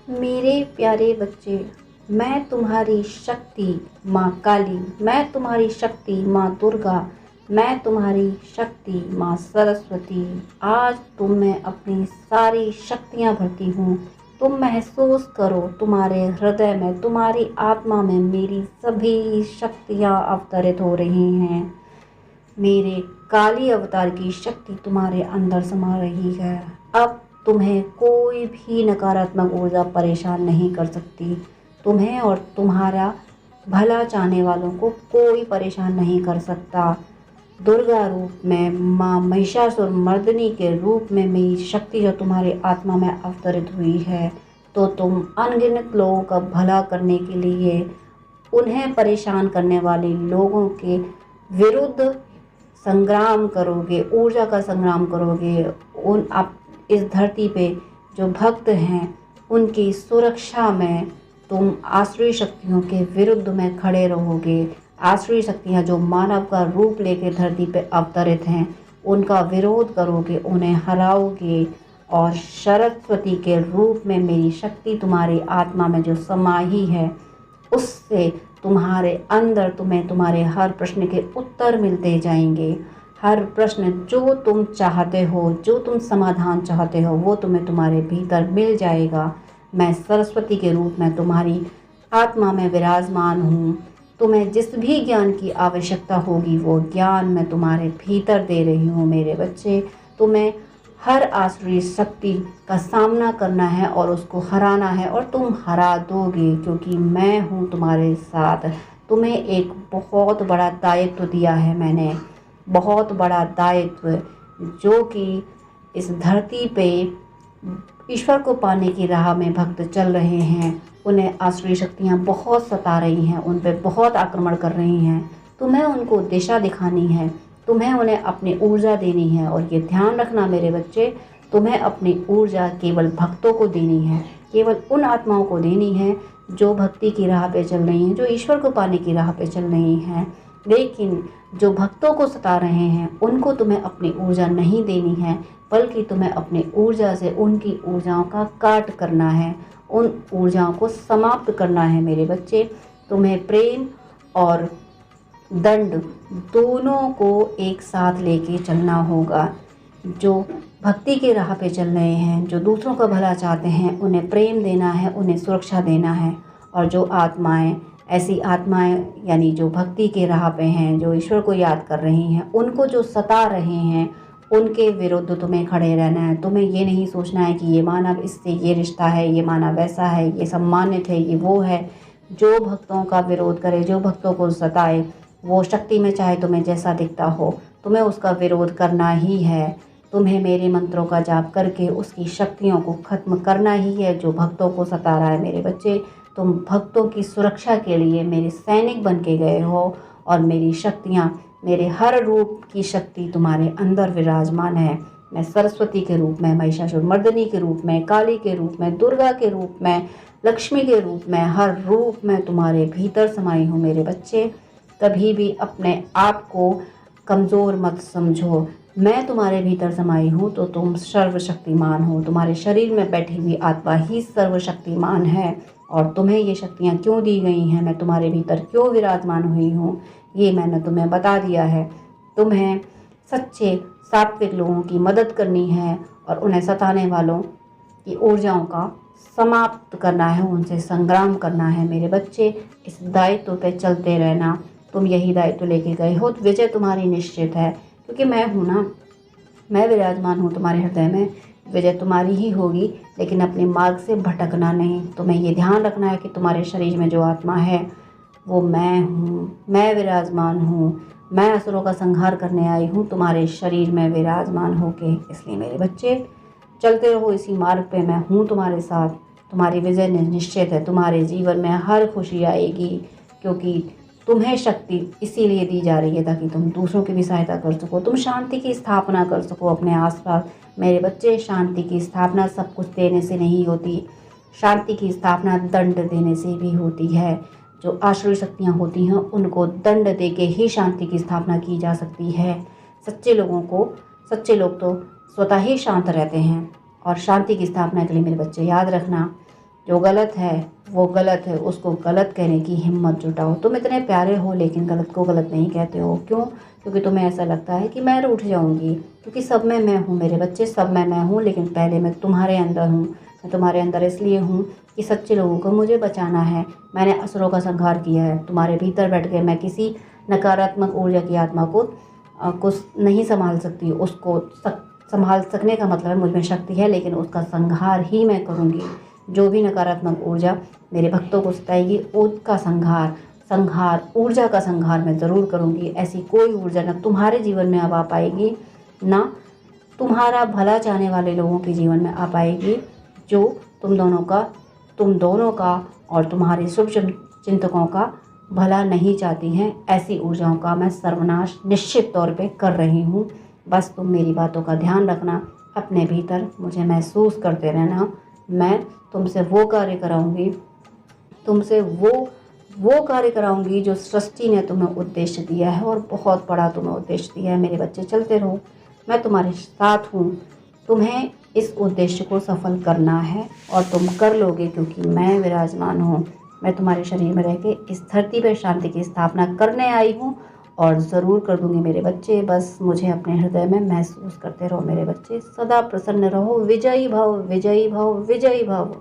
मेरे प्यारे बच्चे, मैं तुम्हारी शक्ति माँ काली, मैं तुम्हारी शक्ति माँ दुर्गा, मैं तुम्हारी शक्ति माँ सरस्वती आज तुम में अपनी सारी शक्तियाँ भरती हूँ। तुम महसूस करो, तुम्हारे हृदय में, तुम्हारी आत्मा में मेरी सभी शक्तियाँ अवतरित हो रही हैं। मेरे काली अवतार की शक्ति तुम्हारे अंदर समा रही है। अब तुम्हें कोई भी नकारात्मक ऊर्जा परेशान नहीं कर सकती। तुम्हें और तुम्हारा भला चाहने वालों को कोई परेशान नहीं कर सकता। दुर्गा रूप में, माँ महिषासुर मर्दिनी के रूप में मेरी शक्ति जो तुम्हारी आत्मा में अवतरित हुई है, तो तुम अनगिनत लोगों का भला करने के लिए, उन्हें परेशान करने वाले लोगों के विरुद्ध संग्राम करोगे, ऊर्जा का संग्राम करोगे। उन आप इस धरती पे जो भक्त हैं उनकी सुरक्षा में तुम आसुरी शक्तियों के विरुद्ध में खड़े रहोगे। आसुरी शक्तियाँ जो मानव का रूप लेकर धरती पे अवतरित हैं उनका विरोध करोगे, उन्हें हराओगे। और सरस्वती के रूप में मेरी शक्ति तुम्हारी आत्मा में जो समाई है, उससे तुम्हारे अंदर तुम्हें तुम्हारे हर प्रश्न के उत्तर मिलते जाएंगे। हर प्रश्न जो तुम चाहते हो, जो तुम समाधान चाहते हो, वो तुम्हें तुम्हारे भीतर मिल जाएगा। मैं सरस्वती के रूप में तुम्हारी आत्मा में विराजमान हूँ। तुम्हें जिस भी ज्ञान की आवश्यकता होगी वो ज्ञान मैं तुम्हारे भीतर दे रही हूँ मेरे बच्चे। तुम्हें हर आसुरी शक्ति का सामना करना है और उसको हराना है, और तुम हरा दोगे क्योंकि मैं हूँ तुम्हारे साथ। तुम्हें एक बहुत बड़ा दायित्व दिया है मैंने, बहुत बड़ा दायित्व, जो कि इस धरती पे ईश्वर को पाने की राह में भक्त चल रहे हैं। उन्हें आसुरी शक्तियाँ बहुत सता रही हैं, उन पे बहुत आक्रमण कर रही हैं। तुम्हें उनको दिशा दिखानी है, तुम्हें उन्हें अपनी ऊर्जा देनी है। और ये ध्यान रखना मेरे बच्चे, तुम्हें अपनी ऊर्जा केवल भक्तों को देनी है, केवल उन आत्माओं को देनी है जो भक्ति की राह पे चल रही हैं, जो ईश्वर को पाने की राह पे चल रही हैं। लेकिन जो भक्तों को सता रहे हैं उनको तुम्हें अपनी ऊर्जा नहीं देनी है, बल्कि तुम्हें अपनी ऊर्जा से उनकी ऊर्जाओं का काट करना है, उन ऊर्जाओं को समाप्त करना है मेरे बच्चे। तुम्हें प्रेम और दंड दोनों को एक साथ लेके चलना होगा। जो भक्ति के राह पे चल रहे हैं, जो दूसरों का भला चाहते हैं, उन्हें प्रेम देना है, उन्हें सुरक्षा देना है। और जो आत्माएं, ऐसी आत्माएं यानी जो भक्ति के राह पे हैं, जो ईश्वर को याद कर रही हैं, उनको जो सता रहे हैं उनके विरुद्ध तुम्हें खड़े रहना है। तुम्हें ये नहीं सोचना है कि ये मानव, इससे ये रिश्ता है, ये मानव वैसा है, ये सम्मानित है, ये वो है। जो भक्तों का विरोध करे, जो भक्तों को सताए, वो शक्ति में चाहे तुम्हें जैसा दिखता हो, तुम्हें उसका विरोध करना ही है। तुम्हें मेरे मंत्रों का जाप करके उसकी शक्तियों को ख़त्म करना ही है जो भक्तों को सता रहा है मेरे बच्चे। तुम भक्तों की सुरक्षा के लिए मेरे सैनिक बन के गए हो, और मेरी शक्तियाँ, मेरे हर रूप की शक्ति तुम्हारे अंदर विराजमान है। मैं सरस्वती के रूप में, महिषासुर मर्दिनी के रूप में, काली के रूप में, दुर्गा के रूप में, लक्ष्मी के रूप में, हर रूप में तुम्हारे भीतर समाई हूँ मेरे बच्चे। कभी भी अपने आप को कमज़ोर मत समझो। मैं तुम्हारे भीतर समाई हूँ तो तुम सर्वशक्तिमान हो। तुम्हारे शरीर में बैठी हुई आत्मा ही सर्वशक्तिमान है। और तुम्हें ये शक्तियाँ क्यों दी गई हैं, मैं तुम्हारे भीतर क्यों विराजमान हुई हूँ, ये मैंने तुम्हें बता दिया है। तुम्हें सच्चे सात्विक लोगों की मदद करनी है और उन्हें सताने वालों की ऊर्जाओं का समाप्त करना है, उनसे संग्राम करना है मेरे बच्चे। इस दायित्व पे चलते रहना। तुम यही दायित्व लेके गए हो तो विजय तुम्हारी निश्चित है, क्योंकि मैं हूँ ना, मैं विराजमान हूँ तुम्हारे हृदय में। विजय तुम्हारी ही होगी, लेकिन अपने मार्ग से भटकना नहीं। तुम्हें ये ध्यान रखना है कि तुम्हारे शरीर में जो आत्मा है वो मैं हूँ, मैं विराजमान हूँ। मैं असुरों का संहार करने आई हूँ तुम्हारे शरीर में विराजमान होके। इसलिए मेरे बच्चे चलते रहो इसी मार्ग पे, मैं हूँ तुम्हारे साथ। तुम्हारी विजय निश्चित है, तुम्हारे जीवन में हर खुशी आएगी, क्योंकि तुम्हें शक्ति इसीलिए दी जा रही है ताकि तुम दूसरों की भी सहायता कर सको, तुम शांति की स्थापना कर सको अपने आसपास। मेरे बच्चे, शांति की स्थापना सब कुछ देने से नहीं होती, शांति की स्थापना दंड देने से भी होती है। जो आसुरी शक्तियाँ होती हैं उनको दंड दे के ही शांति की स्थापना की जा सकती है। सच्चे लोग तो स्वतः ही शांत रहते हैं। और शांति की स्थापना के लिए मेरे बच्चे याद रखना, जो गलत है वो गलत है, उसको गलत कहने की हिम्मत जुटाओ। तुम इतने प्यारे हो लेकिन गलत को गलत नहीं कहते हो। क्यों? क्योंकि तुम्हें ऐसा लगता है कि मैं रूठ जाऊंगी, क्योंकि सब में मैं हूँ मेरे बच्चे, सब में मैं हूँ, लेकिन पहले मैं तुम्हारे अंदर हूँ। मैं तुम्हारे अंदर इसलिए हूँ कि सच्चे लोगों को मुझे बचाना है। मैंने असुरों का संहार किया है, तुम्हारे भीतर बैठ के मैं किसी नकारात्मक ऊर्जा की आत्मा को कुछ नहीं संभाल सकती। उसको संभाल सकने का मतलब है मुझ में शक्ति है, लेकिन उसका संहार ही मैं करूँगी। जो भी नकारात्मक ऊर्जा मेरे भक्तों को सताएगी, उसका संहार ऊर्जा का संहार मैं ज़रूर करूँगी। ऐसी कोई ऊर्जा ना तुम्हारे जीवन में अब आ पाएगी, ना तुम्हारा भला चाहने वाले लोगों के जीवन में आ पाएगी, जो तुम दोनों का और तुम्हारे शुभ चिंतकों का भला नहीं चाहती हैं। ऐसी ऊर्जाओं का मैं सर्वनाश निश्चित तौर पे कर रही हूँ। बस तुम मेरी बातों का ध्यान रखना, अपने भीतर मुझे महसूस करते रहना। मैं तुमसे वो कार्य कराऊंगी, तुमसे वो कार्य कराऊंगी जो सृष्टि ने तुम्हें उद्देश्य दिया है, और बहुत बड़ा तुम्हें उद्देश्य दिया है। मेरे बच्चे, चलते रहो, मैं तुम्हारे साथ हूँ। तुम्हें इस उद्देश्य को सफल करना है और तुम कर लोगे, क्योंकि मैं विराजमान हूँ। मैं तुम्हारे शरीर में रह के इस धरती पर शांति की स्थापना करने आई हूँ, और ज़रूर कर दूँगी मेरे बच्चे। बस मुझे अपने हृदय में महसूस करते रहो मेरे बच्चे। सदा प्रसन्न रहो। विजयी भव, विजयी भव, विजयी भव।